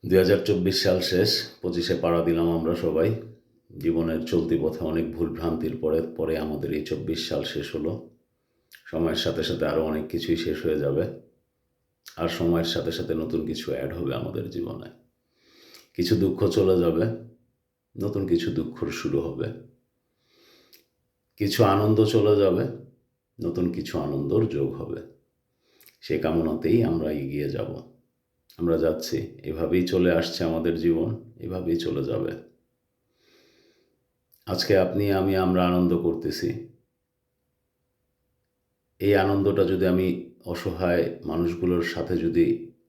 2024 সাল শেষ, 25-এ পাড়া দিলাম আমরা সবাই। জীবনের চলতি পথে অনেক ভুল-ভ্রান্তির পরে পরে আমাদের এই 24 সাল শেষ হলো। সময়ের সাথে সাথে আরও অনেক কিছুই শেষ হয়ে যাবে। আর সময়ের সাথে সাথে নতুন কিছু অ্যাড হবে আমাদের জীবনে। কিছু দুঃখ চলে যাবে, নতুন কিছু দুঃখর শুরু হবে। কিছু আনন্দ চলে যাবে, নতুন কিছু আনন্দর যোগ হবে। সে কামনাতেই আমরা এগিয়ে যাব। আমরা যাচ্ছি, এভাবেই চলে আসছে আমাদের জীবন, এভাবেই চলে যাবে। আজকে আপনি, আমি, আমরা আনন্দ করতেছি। এই আনন্দটা যদি আমি অসহায় মানুষগুলোর সাথে যদি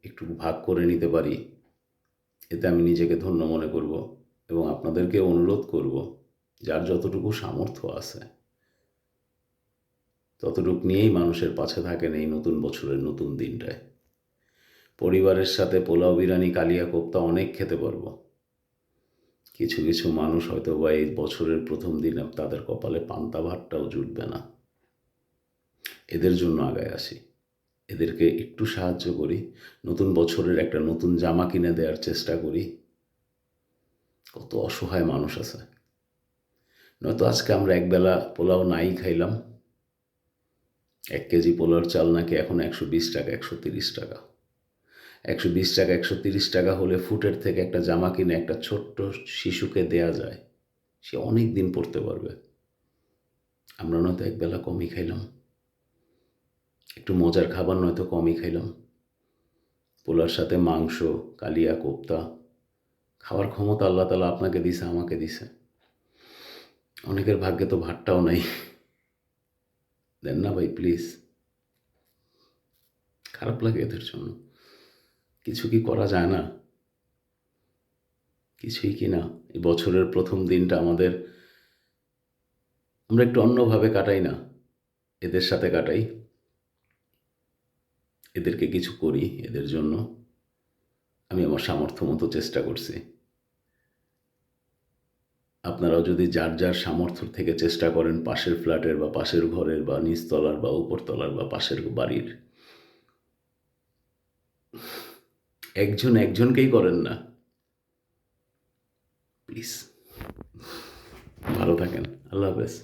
একটু ভাগ করে নিতে পারি, এতে আমি নিজেকে ধন্য মনে করব এবং আপনাদেরকে অনুরোধ করব, যার যতটুকু সামর্থ্য আছে ততটুকু নিয়েই মানুষের পাশে থাকেন এই নতুন বছরের নতুন দিনটায়। পরিবারের সাথে পোলাও, বিরিয়ানি, কালিয়া কোপ্তা অনেক খেতে পারবো। কিছু কিছু মানুষ হয়তো বা এই বছরের প্রথম দিনে তাদের কপালে পান্তা ভাতটাও জুটবে না। এদের জন্য আগায় আসি, এদেরকে একটু সাহায্য করি, নতুন বছরের একটা নতুন জামা কিনে দেওয়ার চেষ্টা করি। কত অসহায় মানুষ আছে, নয়তো আজকে আমরা একবেলা পোলাও নাই খাইলাম। 1 কেজি পোলাওর চাল নাকি এখন 120 টাকা, 130 টাকা। 120 টাকা, 130 টাকা হলে ফুটের থেকে একটা জামা কিনে একটা ছোট্ট শিশুকে দেয়া যায়, সে অনেক দিন পরতে পারবে। আমরা নয়তো একবেলা কমই খাইলাম, একটু মজার খাবার নয়তো কমই খাইলাম। পোলার সাথে মাংস, কালিয়া কোপ্তা খাওয়ার ক্ষমতা আল্লাহ তাআলা আপনাকে দিছে, আমাকে দিছে। অনেকের ভাগ্যে তো ভাতটাও নাই। দেন না ভাই, প্লিজ। খারাপ লাগে এদের জন্য। কিছু কি করা যায় না? কিছুই কি না? এই বছরের প্রথম দিনটা আমরা একটু অন্যভাবে কাটাই না? এদের সাথে কাটাই, এদেরকে কিছু করি এদের জন্য। আমি আমার সামর্থ্য মতো চেষ্টা করছি। আপনারাও যদি যার যার সামর্থ্য থেকে চেষ্টা করেন, পাশের ফ্ল্যাটের বা পাশের ঘরের বা নিচতলার বা উপরতলার বা পাশের বাড়ির, একজন একজনকেই করেন না, প্লিজ। ভালো থাকেন। আল্লাহ হাফেজ।